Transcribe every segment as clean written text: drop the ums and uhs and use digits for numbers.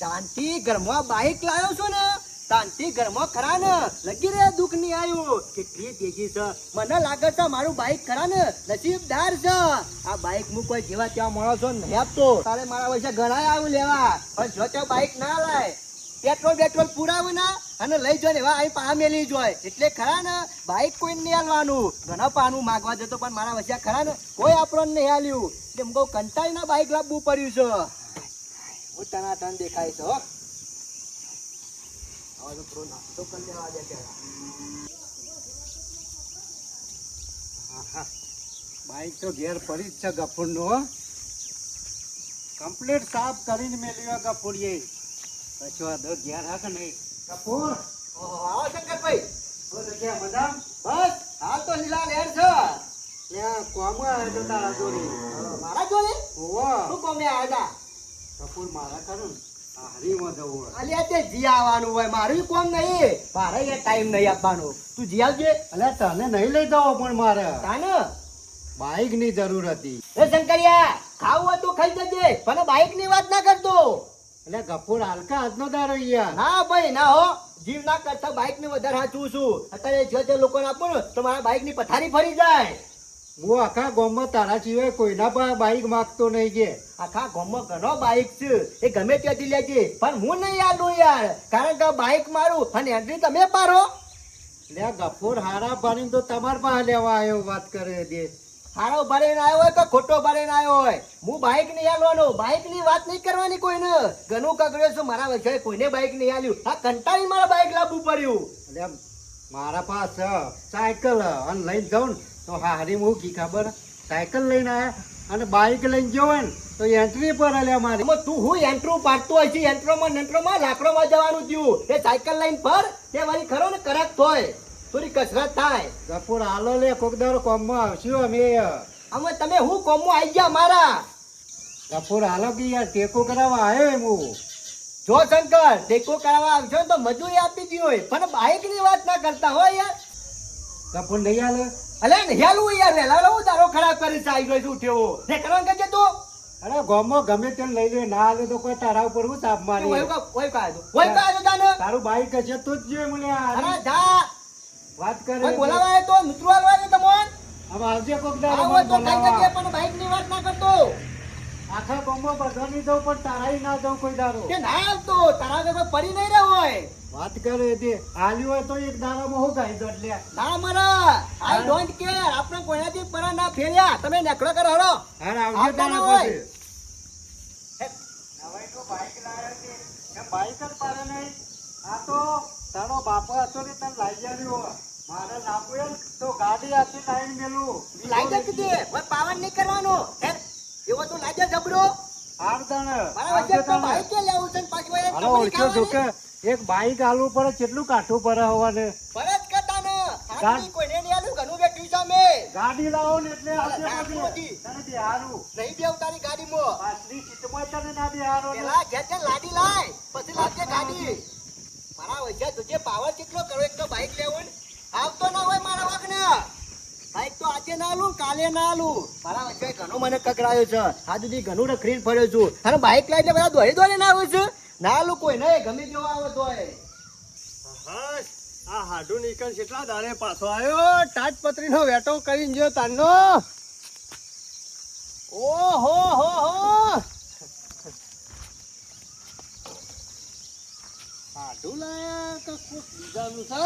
શાંતિ ઘરમાં બાઈક લાવ્યો છું ને શાંતિ ઘરમાં ખરા ને લગી રે દુઃખ નહીં આવ્યું કેટલી તેજી છે મને લાગે છે મારું બાઈક ખરા ને નસીબદાર છે આ બાઈક હું કોઈ જેવા ત્યાં માણસો નહીં આપતો તારે મારા પૈસા ઘણા આવું લેવા પણ જો તે બાઈક ના લાય પેટ્રોલ પુરાવું ના અને લઈ જાય એવા અહીં પા મેલી જોય એટલે ખરા ને બાઈક કોઈ નહીં હાલવાનું ઘણા પાનું માગવા જતો પણ મારા વચ્ચે ખરા ને કોઈ આપણને નહીં હાલ્યું એટલે હું કંટાળી ના બાઈક લાવવું પડ્યું છે હું ટનાટન દેખાય છે હો હવે તો થોડો નાસ્તો કરી લેવા દે પેલા બાઈક તો ઘેર પડી જ છે ગફુરનો કમ્પ્લીટ સાફ કરીને મેલ્યો ગફુરીએ કશો દો ઘેર હા કે નહીં ગફુર આવો શંકરભાઈ બધા બસ હાલ તો લીલા લેર છે ત્યાં કોમ આવ્યો તો તારા જોડે મારા જોડે હોવો શું કોમે આવ્યા ગફુર મારા કરું હારીમાં જવું હોય અલ્યા તે જી આવવાનું હોય મારું કોમ નહીં મારે એ ટાઈમ નહીં આપવાનો તું જી આવજે અલે તને નહીં લઈ જવો પણ મારે તાને બાઈક ની જરૂર હતી એ શંકરિયા ખાવું હોય તો ખાઈ જજે પણ બાઈક ની વાત ના કરતો એટલે ગફુર હાલકા હાથનો દારો યાર ના ભાઈ ના હો જીવ ના કરતા બાઈક ને વધારે હાચું છું અત્યારે જો તે લોકોને આપો ને તો મારા બાઈક ની પથારી ફરી જાય હું આખા ગામમાં તારા સિવાય કોઈના પણ બાઈક માગતો નહીં કે આખા ગામમાં ઘણો બાઈક છે એ ગમે ત્યાંથી લેજે પણ હું નહીં આલું યાર કારણ કે બાઈક મારું અને એન્ટ્રી તમે પારો લે ગફુર હારા પાણી તો તમાર પાસે લેવા આવ્યો વાત કરે દે હારો ભરીને આવ્યો હોય કે ખોટો ભરીને આવ્યો હોય હું બાઈક નહીં આલવાનો બાઈક ની વાત નહીં કરવાની કોઈને ઘણું કગડ્યો છું મારા વચ્ચે કોઈને બાઈક નહીં આલ્યું આ કંટાળી મારા બાઈક લાવવું પડ્યું એટલે મારા પાસ સાયકલ અને લઈને જાઉં ને તો હારી હું કી ખબર સાયકલ લઈને આવ્યા અને બાઈક લઈને ગયો હોય ને તો એન્ટ્રી પર લે મારી એમાં તું હું એન્ટ્રો પાડતો હોય છે એન્ટ્રોમાં લાકડોમાં જવાનું થયું એ સાયકલ લઈને ફર તે વળી ખરો ને કરેક્ટ હોય થોડી કસરત થાય ગફુર હાલો લે કોક દારો કોમમાં આવશું અમે તમે હું કોમમાં આવી ગયા મારા ગફુર હાલો કે યાર ટેકો કરાવવા આવ્યો એમ હું જો શંકર ટેકો કરાવવા આવશો ને તો મજૂરી આપી દી હોય પણ બાઈક ની વાત ના કરતા હોય યાર ગફુર નહીં હાલે અલે હેલું યાર વેલા હું તારો ખરાબ કરી ચાઈ ગયો છું ઉઠ્યો તે કરવાનું કહેજે તું અરે ગામમાં ગમે તેમ લઈ લે ના હાલે તો કોઈ તારા ઉપર હું તાપ મારી કોઈ કાયદો તાને તારું બાઈક હશે તો જ જોઈએ મને અરે જા વાત કરે કોઈ બોલાવાય તો મિત્રો આલવાય તમોન હવે આવજે કોક દારો આવો તો કઈ કજે પણ બાઈક ની વાત ના કરતો આખા ગામમાં બધા ની જાઉં પણ તારાય ના જાઉં કોઈ દારો કે ના આવતો તારા આગળ પડી નહીં રહ્યો હોય વાત કરે તે હાલ્યું હોય તો એક દારામાં હું ગાઈ દો એટલે ના મરા આઈ ડોન્ટ કેર આપણે કોઈનાથી પરા ના ફેર્યા તમે નેકળો કરો હળો હાર આવજે આવતા ના તારા હોય. પાસે હવે તો બાઈક લાવ્યા છે એ બાઈક જ પાડે નહીં આ તો તારો બાપો હતો ને તને લાઈ આવ્યો મારે લાવવું એમ તો ગાડી આથી લાઈન મેલું લાગે કીધે ઓય પાવન નહીં કરવાનો હે એવો તો લાગે જબરો હાર તને મારા વચ્ચે તો બાઈક કે લેવું છે ને પાછું એ હાલો ઓળખ્યો છો કે એક બાઈક આલવું પડે કેટલું કાઠું પડે હોવાને પરત કરતા ને આની કોઈને નહીં આલું ઘણું બેઠું છે મે ગાડી લાવો ને એટલે આવજે રાખો પછી જી. તને બિહારું નહીં બેવ તારી ગાડીમાં પાછલી સીટમાં તને ના બિહારો ને. પેલા ઘેર ઘેર લાડી લાય પછી લાવજે ગાડી મારા વચ્ચે તુજે પાવર કેટલો કરો એક તો બાઈક લેવું ને આવતો ના હોય મારા વાગને બાઈક તો આજે ના આલું કાલે ના આલું મારા વચ્ચે ઘણો મને કકડાયો છે આ સુધી ઘણું રખડીને ફર્યો છું અને બાઈક લાઈને બધા દોડી ના આવે છે ના આલું કોઈ નહીં ગમે જેવો આવે તોય હસ આ હાડુ નીકળ કેટલા દાડે પાછો આવ્યો તાજપત્રીનો વેટો કરીને જો તારનો ઓહો હો હો હાડુ લાયા તો કોક બીજાનું છે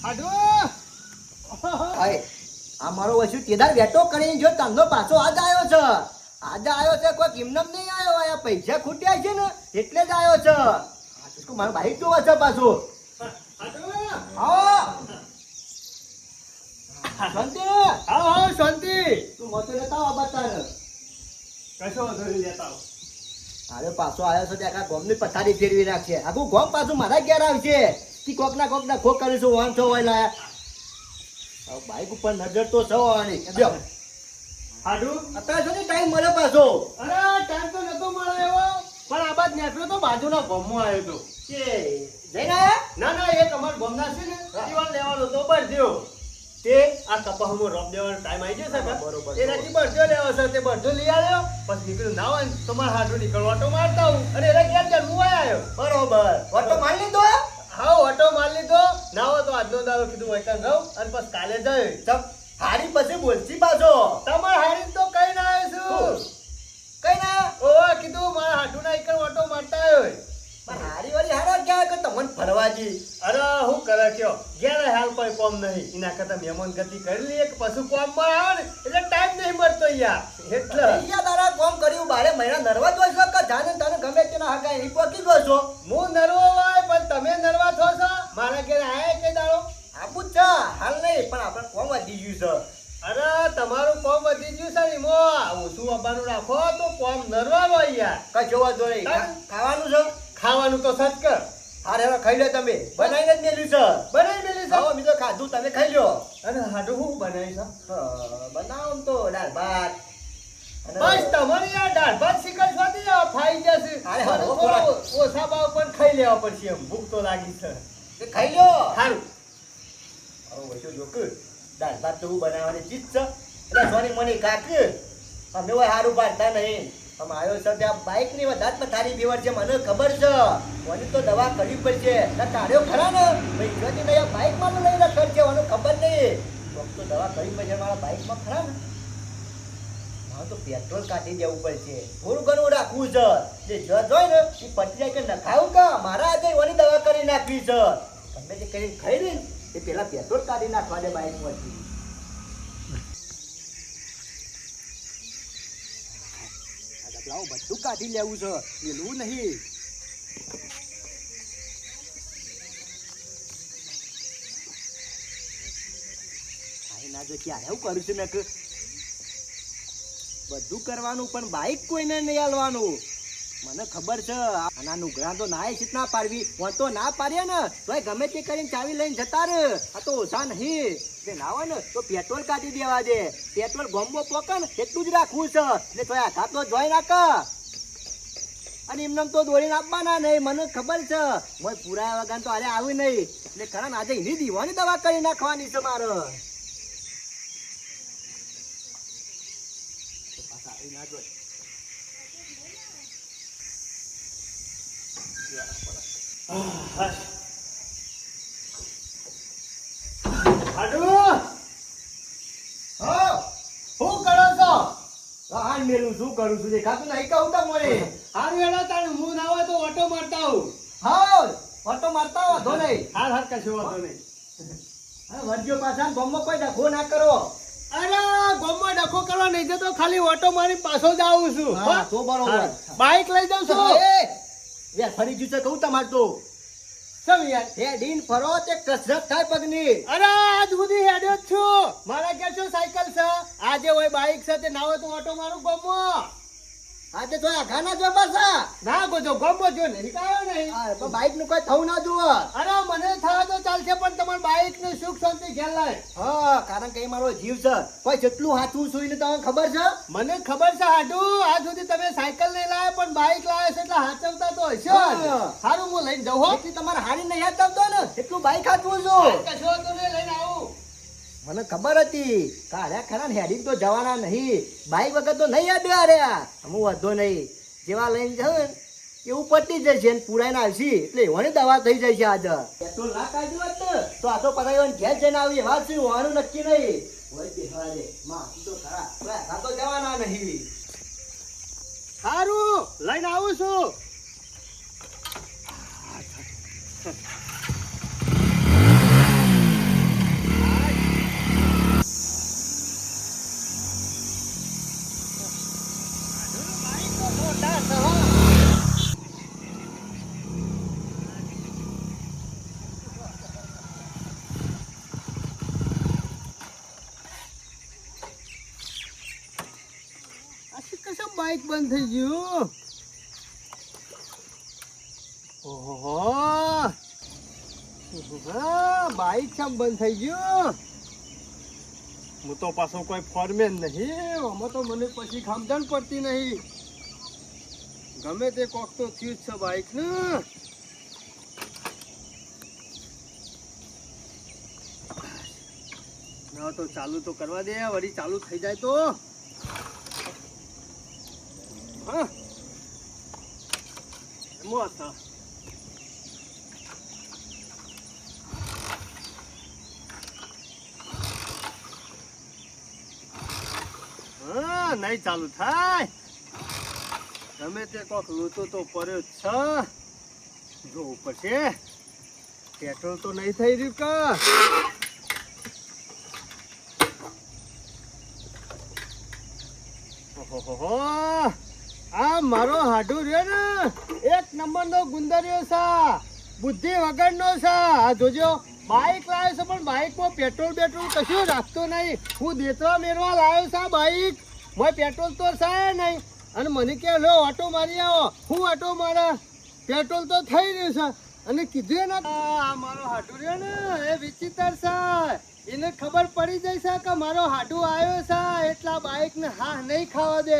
હાડુ હાય આ મારો વસ્તુ કેદાર વેટો કરીને જો તમનો પાછો આજ આવ્યો છે કોઈ કિમનમ નહીં આવ્યો આ પૈસા ખૂટ્યા છે ને એટલે જ આવ્યો છે મારું બાઈક જોવા છે પાછું શાંતિ હા શાંતિ તું મોતો લેતા આવ બતાને કશો ધરી લેતા અરે પાછો આવ્યો છે ત્યાં ગોમની પથારી ફેરવી રાખશે આખું ગોમ પાછું મારા ઘેર આવશે કે કોક ના ખોક કરીશું વાંચો હોય લાયા બાઈક ઉપર નજર તો થવાની હાડુ અત્યારે સુધી ટાઈમ મળે પાછો અરે ટાઈમ તો નતો મળે એવો પણ આ બાદ નીકળ્યો તો બાજુના ગામમાં આવ્યો તો કે જઈને આયા ના ના એક અમાર ગામના છે ને જીવન લેવાનો તો બર થયો તે આ કપાસમાં રોપ દેવાનો ટાઈમ આવી ગયો છે હા, કે? બરોબર, એ રાજી બળજો લેવો છે તે બળજો લઈ આવ્યો પછી નીકળ્યું ના હોય ને તો મારે હાથું નીકળવા ઓટો મારતા હું અને એના ઘેર જન્મું આવ્યો બરોબર ઓટો મારી લીધો હા ઓટો માર લીધો ના હોય તો આજનો દાડો કીધું વૈકન રહું અને પછી કાલે જાય ચપ હારી પછી બોલતી પાછો તમારે હારી તો કઈ ના આવ્યો છું કઈ ના ઓવા કીધું મારા હાથું ના એક ઓટો મારતા આવ્યો પણ હારી વાળી હારા ક્યાં કે તમને ફરવાજી અરે હું કરે કયો ઘેર હાલ કોઈ કોમ નહીં એના કરતા મહેમાન ગતિ કરી લઈએ કે પશુ કોમ માં આવે ને એટલે ટાઈમ નહીં મળતો યાર એટલે અહીંયા તારા કોમ કર્યું બારે મહિના નરવા જ હોય છો કે જાને તને ગમે તેના હગાઈ નહીં પોકી ગયો છો હું નરવો હોય પણ તમે નરવા થો છો મારા ઘેર આયા કે દાડો આપું જ છે હાલ નહીં પણ આપણે કોમ વધી ગયું છે અરે તમારું કોમ વધી ગયું છે ને મો ઓછું આવવાનું રાખો તો કોમ નરવા હોય યાર કશો વાંધો નહીં ખાવાનું છે ખાવાનું તો સચ કર હારે હવે ખાઈ લો તમે બનાવીને જ મેલ્યું છે બનાવી મેલી ખાઓ મેં તો ખાધું તમે ખાઈ લો અને હાડું હું બનાવી છે બનાવો આમ તો દાળ ભાત અને બસ તમારી આ દાળ ભાત શીખર સ્વાદી આ ફાઈ જશે અરે હા, મને ખોરાક. થોડું ઓછા ભાવ પણ ખાઈ લેવા પડશે એમ ભૂખ તો લાગી છે તે ખાઈ લો સારું હવે વચ્ચે જોક દાળ ભાત તો હું બનાવવાની ચીજ છે એટલે સોની મને કાક અમે હોય સારું પાડતા નહીં અમે આવ્યો છે ત્યાં બાઇક ની વધારે પથારી બેવર છે મને ખબર છે મને તો દવા કરવી પડશે એટલે કાઢ્યો ખરા ને ભાઈ જોતી નહીં બાઇક માં તો લઈ રખડ છે મને ખબર નહીં તો દવા કરવી પડશે મારા બાઇક માં ખરા ને મારે તો પેટ્રોલ કાઢી દેવું પડશે થોડું ઘણું રાખવું છે જે જજ હોય ને એ પતી જાય કે નખાવું કે મારા આજે એવાની દવા કરી નાખવી છે તમે જે કરીને ખાઈ ને એ પેલા પેટ્રોલ કાઢી નાખવા દે બાઇક માંથી લાવો બધું કાઢી લેવું છે પેલું નહીં ના જો ક્યારે હું કરું છું મેં કે બધું કરવાનું પણ બાઈક કોઈને નહીં હાલવાનું મને ખબર છે આના નુગરા તો ના શીત ના પાડવી હું તો ના પાડીએ ને તોય ગમે તે કરીને ચાવી લઈને જતા રે આ તો ઓછા નહીં તે ના હોય ને તો પેટ્રોલ કાઢી દેવા દે પેટ્રોલ ગોમ્બો પોકે ને એટલું જ રાખવું છે એટલે તોય આઘાત તો જોઈ નાખ અને એમને તો દોડીને આપવાના નહીં મને ખબર છે મોય પૂરા વગર તો અરે આવી નહીં એટલે ખરા આજે એની દીવાની દવા કરી નાખવાની છે મારે હાડું હા શું કરો છો હાલ મેલું શું કરું છું દેખાતું નહીં કહું તો મોરે હારું એડા તાણ હું ના હોય તો ઓટો મારતા હું હા ઓટો મારતા વાંધો નહીં હાર હાર કશું વાંધો નહીં હા વર્જો પાછા ગમમાં કોઈ ડખો ના કરો અરે ગોમમાં ડખો કરવા નહીં જતો ખાલી ઓટો મારી પાછો જ આવું છું હા તો બરોબર બાઈક લઈ જાઉં છું યાર ફરી ગયું છે કહું તમારે તો સમ યાર હેડીન ફરો તે કસરત થાય પગની અરે આજ સુધી હેડ્યો જ છું મારા ઘેર શું સાયકલ છે આજે હોય બાઈક છે તે ના હોય તો ઓટો મારું ગોમમાં આજે તો આઘા ના જો પાછા ના ગોજો ગોમમાં જો નહીં કાયો નહીં બાઈક નું કોઈ થવું ના જુઓ અરે મને થાય તો ચાલશે પણ તમારા બાઈક નું સુખ શાંતિ ઘેર લાય હા કારણ કે એ મારો જીવ છે કોઈ જેટલું હાથું સુઈને તમને ખબર છે મને ખબર છે હાડું આજ સુધી તમે સાયકલ નહીં લાયા પણ બાઈક લાયા છે એટલે હાચવતા તો હશો જ. હા. સારું હું લઈને જાઉં હો એટલી તમારે હારી નહીં યાદ આવતો ને એટલું બાઈક હાથવું છું કશો વાંધો નહીં, લઈને આવું મને ખબર હતી કાઢ્યા ખરા ને હેડિંગ તો જવાના નહીં બાઈક વગર તો નહીં યાદ રહ્યા હું વધો નહીં જેવા લઈને જાઉં ને એવું પતી જશે ને પુરાઈને આવશે એટલે એવાની દવા થઈ જશે આજે પેટ્રોલ ના કાઢ્યું હોત ને તો આ તો પતાવી ઘેર જઈને આવી વાત છે હોવાનું નક્કી નહીં હોય બેસવા દે માં તો ખરા આ તો જવાના નહીં સારું લઈને આવું છું બાઈક બંધ થઈ ગયું ઓહો બાઈક કેમ બંધ થઈ ગયું હું તો પાછો કોઈ ફોરમેન નહીં આમાં તો મને પછી ખામદાન પડતી નહીં ગમે તે કોક તો થયું જ છે બાઈક ને હવે તો ચાલુ તો કરવા દે, વળી ચાલુ થઈ જાય તો હા મોત હા નહીં ચાલુ થાય. ગમે તે કોક લૂંટો તો પડ્યો જ છે, જોવું પડશે. પેટ્રોલ તો નહીં થઈ રહ્યું કા. ઓહોહો, આ મારો હાડુ રહ્યો ને એક નંબર નો ગુંદરિયો છે, બુદ્ધિ વગરનો છે. આ જોજો બાઈક લાવ્યો છે પણ બાઈકમાં પેટ્રોલ કશું રાખતો નહીં. હું દેતવા મેરવા લાવ્યો છે બાઈક, મોય પેટ્રોલ તો છે નહીં. અને મને કે લો ઓટો મારી આવો. હું ઓટો મારા, પેટ્રોલ તો થઈ રહ્યું છે. અને કીધું ને આ મારો હાડુ રહ્યો ને એ વિચિત્ર છે. એને ખબર પડી જાય છે કે મારો હાડુ આવ્યો છે, એટલા બાઈક ને હા નહીં ખાવા દે.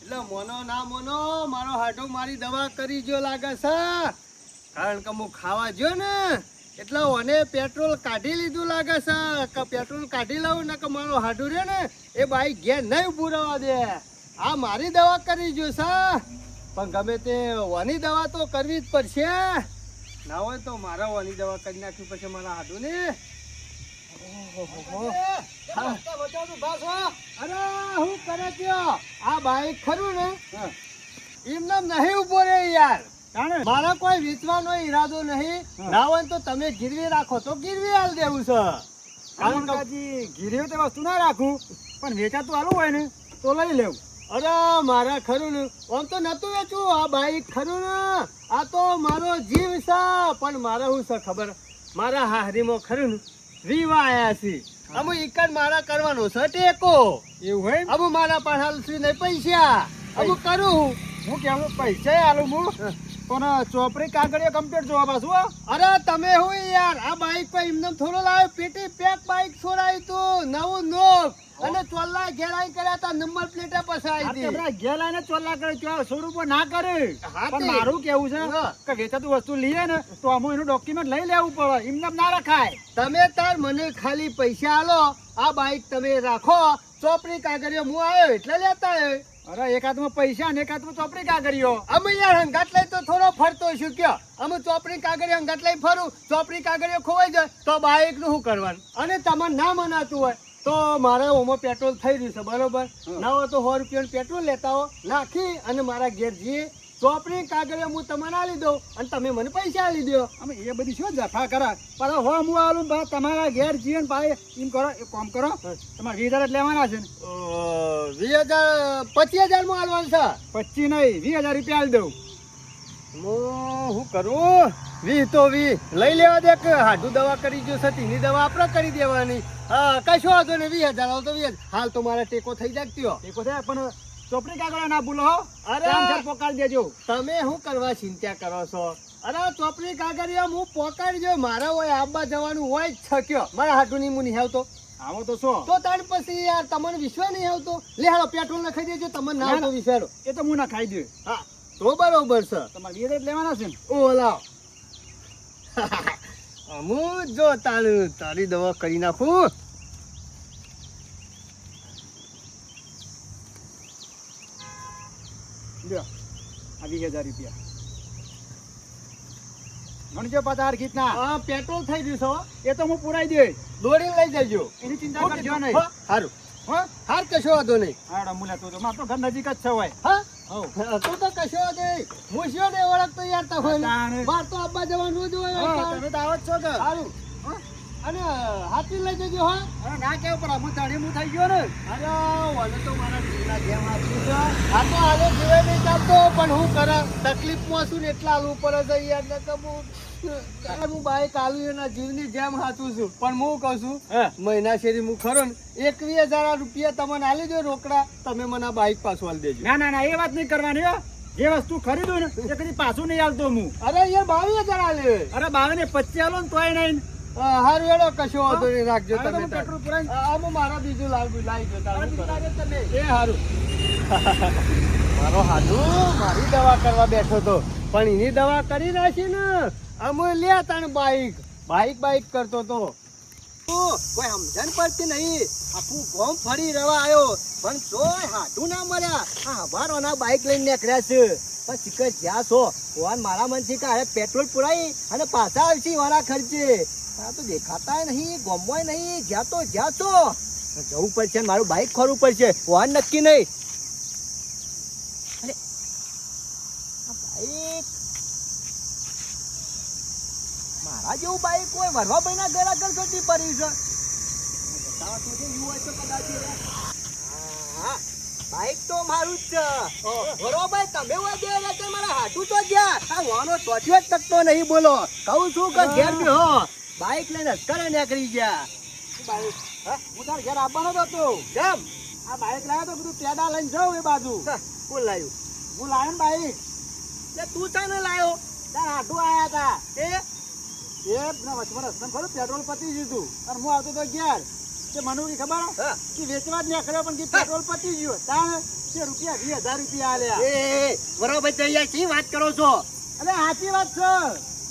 એટલે મોનો ના મોનો મારો હાડુ મારી દવા કરી જો લાગે છે. કારણ કે હું ખાવા ગયો ને એટલે ઓને પેટ્રોલ કાઢી લીધું લાગે છે. કે પેટ્રોલ કાઢી લાવું ને કે મારો હાડુ રહ્યો ને એ બાઈક ઘેર નહીં ઉભું રહેવા દે. આ મારી દવા કરી જો છે, પણ ગમે તે ઓની દવા તો કરવી જ પડશે. ના હોય તો મારા ઓની દવા કરી નાખવી પછી મારા હાડુ ને. અરે હું કરે ત્યો આ બાઈક ખરું ને એમને નહીં ઉભો રે યાર. મારા કોઈ વેચવાનો ઈરાદો નહીં. ના હોય તો તમે ગીરવી રાખો તો ગીરવી હાલ દેવું છે. કારણ કે ગીરી તે વસ્તુ ના રાખું, પણ વેચાતું આલું હોય ને તો લઈ લેવું. અરે મારા ખરું ને આમ તો નતું વેચવું. આ બાઈક ખરું ને આ તો મારો જીવ છે. પણ મારે શું છે ખબર, મારા હાહરીમાં ખરું ને રીવા આયા છે. અમુ ઈકડ મારા કરવાનો છે ટેકો. એવું હોય અમુ મારા પાસે હાલશું નહીં પૈસા. અમુ કરું હું કેવું પૈસા આલું હું, પણ ચોપડી કાગળિયો કમ્પ્લીટ જોવા પાછું હો. અરે તમે હું યાર આ બાઈક પર એમને થોડો લાવ્યો, પેટી પેક બાઈક છોડાયું તું નવું નોક. અને ચોલ્લા ઘેરાઈ કર્યા તા, નંબર પ્લેટે પસાઈ હતી. ઘેર લાઈને ચોલ્લા કરે 100 રૂપિયા ના કરે. હા પણ તે. મારું કેવું છે કે વેચાતું વસ્તુ લઈએ ને તો અમુક એનું ડોક્યુમેન્ટ લઈ લેવું પડે, એમને ના રખાય. તમે તાર મને ખાલી પૈસા આલો, આ બાઈક તમે રાખો. ચોપડી કાગળિયો હું આવ્યો એટલે લેતા આવ્યો. અરે એક હાથમાં પૈસા ને એક હાથમાં ચોપડી કાગળિયો. અમે યાર હંગાટ લઈ તો થોડો ફરતો છું ક્યાં. અમે ચોપડી કાગળિયો હંગાટ લઈ ફરું, ચોપડી કાગળિયો ખોવાઈ જાય તો બાઈક નું શું કરવાનું. અને તમને ના મનાતું હોય તો મારા ઓમાં પેટ્રોલ થઈ રહ્યું છે બરોબર. ના હોય તો 100 રૂપિયાનું પેટ્રોલ લેતા હો, નાખી અને મારા ઘેર જઈએ. ચોપડી કાગળિયો હું તમને આલી દઉં અને તમે મને પૈસા આલી દો. અમે એ બધી શું જફા કરા. પણ હો હું આલું બા તમારા ઘેર જઈએ ને ભાઈ એમ કરો, એક કામ કરો, તમારે 20,000 જ લેવાના છે ને. 20,000 25,000 માં આલવાનું છે. 25 નહીં 20,000 રૂપિયા આલી દઉં. હું કરું 20 તો 20 લઈ લેવા દે. કે હાડું દવા કરી જો છે તેની દવા આપણે કરી દેવાની. હા કશો વાંધો ને 20,000 આવો તો 20,000. હાલ તો મારા ટેકો થઈ જાય ત્યો. ટેકો થાય પણ ચોપડી કાગળિયો ના ભૂલો હો. અરે પોકાડી દેજો. તમે શું કરવા ચિંતા કરો છો. અરે ચોપડી કાગળિયો હું પોકાડજો. મારા હોય આબા જવાનું હોય જ છક્યો. મારા હાડું ની મુની આવતો આવો તો શું તો તાર પછી યાર તમને વિશ્વાસ નહીં આવતો. લે હાલો પેટ્રોલ નખાઈ દેજો. તમને ના આવતો વિચારો. એ તો હું ના ખાઈ દઉં. હા તો બરોબર છે. તમારે 20,000 લેવાના છે ને. ઓ લાવ અમુ જો તારી દવા કરી નાખું. લ્યો આ 20,000 રૂપિયા ગણજો પાછા ગીતના. હા પેટ્રોલ થઈ ગયું છે હો. એ તો હું પુરાઈ દે. દોડીને લઈ જજો. એની ચિંતા કરજો નહીં. સારું હો હાર કશો વાંધો નહીં. હાડો મુલા તો માર તો ઘર નજીક જ છે હોય. હા હો તું તો કશો વાંધો નહીં. હું શું ને ઓળખતો યાર તો હોય ને. બાર તો આબા જવાનું જ હોય. તમે તો આવો જ છો કે. સારું અને હાથી લઈ જજો. હા અરે ના કેવું પણ અમુક તાણી હું થઈ ગયો ને. અરે મને તો મારા જીવના જેમ હાથું છે. આ તો હાલે જીવે નહીં ચાલતો પણ હું કરે તકલીફમાં છું ને એટલા હાલવું પડે છે યાર. ને તો હું બાઈક આલું એના જીવની જેમ હાથું છું. પણ હું કહું છું મહિના શેરી હું ખરો ને 21,000 રૂપિયા તમને આલી દો રોકડા. તમે મને આ બાઈક પાછું આલી દેજો. ના ના ના એ વાત નહીં કરવાની હો. જે વસ્તુ ખરીદું ને એ કદી પાછું નહીં આલતો હું. અરે યાર 22,000 આલે. અરે 22 ને 25 આલો ને તોય નહીં. હારું એડો કશો વાંધો નહીં. રાખજો હવે તો તમે હું પેટ્રોલ પુરાઈ. આમાં મારા બીજું લાવી જો તમે એ હારું. મારો હાડુ મારી દવા કરવા બેઠો તો પણ એની દવા કરી નાખી ને. અમે લે તાણ બાઈક કરતો તો કોઈ સમજણ પડતી નહીં. આખું ગામ ફરી રવા આવ્યો પણ તોય હાથું ના મળ્યા. આ હવારોના બાઈક લઈને નીકળ્યા છે પણ શિખર જ્યાં છો ભગવાન મારા મનથી કે પેટ્રોલ પુરાઈ અને પાછા આવશે વાળા ખર્ચે. આ તો દેખાતા નહીં, ગોમવાય નહીં, જ્યાં તો જ્યાં છો જવું પડશે ને મારું બાઈક ખોરવું પડશે. વાહન નક્કી નહીં. અરે આ બાઈક મારા જેવું બાઈક કોઈ વરવા ભાઈના ઘર આગળ ચોટી પડી છે. બતાવા તો જે યુ હોય તો કદાચ એ રહે. હા, બાઈક તો મારું જ છે. બરોબર, તમે હોય બે એટલે મારા હાથું તો ગયા. આ વાનો ટોચ્યો જ તકતો નહીં. બોલો કહું છું કે ઘેર બી હો બાઈક લઈને અસ્કરે નીકળી ગયા. બાઈક હું તાર ઘેર આવવાનો જ હતો. કેમ? આ બાઈક લાવ્યો તો બધું પેડા લઈને જાઉં એ બાજુ. કોણ લાવ્યું? હું લાવ્યો ને બાઈક. તે તું ચાને લાવ્યો? તાર આટું આયા હતા એ એ વચમાં રસ્તા ખરું પેટ્રોલ પતી ગયું હતું અને હું આવતો તો ઘેર તે મને શું ખબર હા. કે વેચવા જ નીકળ્યો પણ કે પેટ્રોલ પતી ગયું તાણ તે રૂપિયા 20,000 આલ્યા. એ બરોબર છે યાર, શી વાત કરો છો? અરે સાચી વાત છે.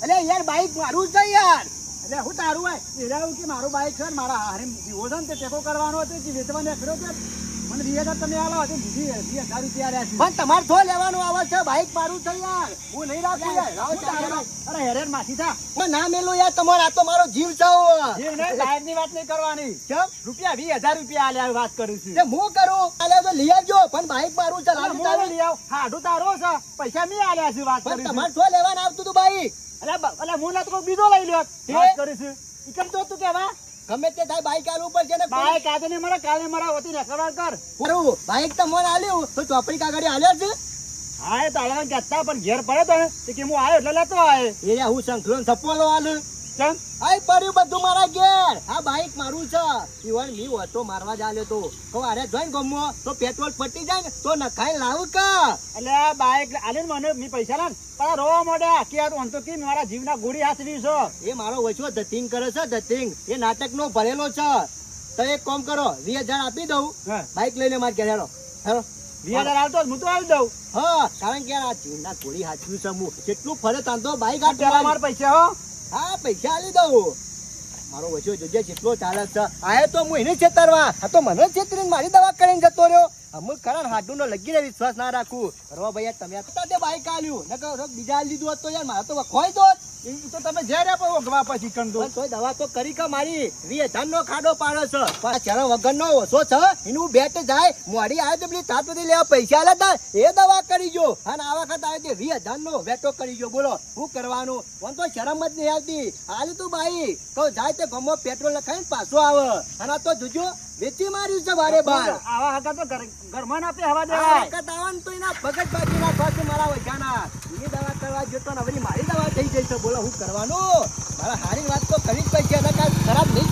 અલે યાર બાઈક મારું છે યાર. એટલે હું તારું હોય એરાવું કે મારું બાઈક છે ને મારા હારે દીવો છે ને તે ટેકો કરવાનો હતો કે વેચવા નીકળ્યો તે મને 20,000 તમે આલો હતો 20,000 આલ્યા છે. પણ તમારે થો લેવાનું આવે છે. બાઈક મારું છે યાર, હું નહીં રાખું યાર. લાવો હું તારું ચાલો. બાઈક- અરે હેરેન માસી થા પણ ના મેલું યાર, તમારે આ તો મારો જીવ છે. જીવ ને બાઈક ની વાત નહીં કરવાની. કેમ? રૂપિયા 20,000 આલ્યા વાત કરું છું. તે હું કરું આલે તો લઈ આવજો પણ બાઈક મારું છે. અરે લાવી હું તારું. લઈ આવ. હાડું તારો છે પૈસા મેં આલ્યા છે વાત પણ કરું છું. તમારે થો લેવાનું આવતું તું બાઈક. અલે હું ના તો કોઈ બીજો લઈ લ્યો હે? વાત કરું છું. ઈ કેમ તો તું કેવા ગમે તે થાય બાઈક આલવું પડશે ને. બાઈક આજે નહીં મારા કાલે મારા વતી રેકર્ડ કર. કરું બાઈક તો મને આલ્યું તો ચોપડી કાગળ આલ્યો છે. હા એ તાળા કહેતા પણ ઘેર પડે તો ને તે કે હું આવ્યો એટલે લેતો આય એ યાર હું સંકલન સપોલો આલું. ચમ આઈ પડ્યું બધું મારા ઘેર. આ બાઈક મારું છે. ઈવન મી ઓટો મારવા જ આલ્યો તો કહું અરે જોઈને ગમો તો પેટ્રોલ પટી જાય ને તો નખાઈ લાવું કા. એટલે આ બાઈક આલે ને મને મી પૈસા લાન પણ રોવા મોડ્યા કે આ તો કે મારા જીવના ગોળી હાથવી છો. એ મારો વચો ધતિંગ કરે છે. ધતિંગ એ નાટક નો ભરેલો છે. તો એક કામ કરો 20,000 આપી દઉં, હા બાઈક લઈને માર ઘેર હેરો હેરો. 20,000 આવતો હું તો આવી દઉં. હા, કારણ કે યાર આ જીવના ગોળી હાચવ્યું છે. હું જેટલું ફરે તાંતો બાઈક આ પેલા મારા પૈસા હો હા પૈસા આલી દઉં. મારો વચો જોજે જેટલો ચાલે છે. આયો તો હું એને છેતરવા, આ તો મને છેતરીને મારી દવા કરીને જતો રહ્યો. અમુક ખરા હાડું નો લગીને વિશ્વાસ ના રાખું. રવા ભૈયા તમે તે બાઈક આલ્યું ને કહો બીજા આલી દીધું હોત તો યાર મારે તો વખોઈ દો. એ તો તમે જ્યારે પણ ઓગવા પછી કંદો પણ તોય દવા તો કરી કે મારી 20,000 નો ખાડો પાડો છે. પણ આ ચરો વગર નો ઓછો છે. એનું બેટ જાય મોડી આવે તો પેલી તાતુરી લેવા પૈસા લેતા એ દવા કરી જો અને આ વખત આવે તે 20,000 નો વેટો કરી જો. બોલો શું કરવાનું? પણ તો શરમ જ નહીં આવતી. હાલ તું બાઈ તો જાય તે ગમો પેટ્રોલ લખાઈને પાછો આવે અને આ તો જોજો વેચી માર્યું છે બારે બાર. આવા હકા તો ઘરમાં ના હવા આ દેવાય. વખત આવવાનું તો એના ભગત બાજી ના થશે મારા વજાના. એ દવા કરવા જતો ને હવે મારી દવા થઈ જઈ છે. બોલો હું કરવાનું? મારા હારી વાત તો કરી જ પૈસા ખરાબ નહીં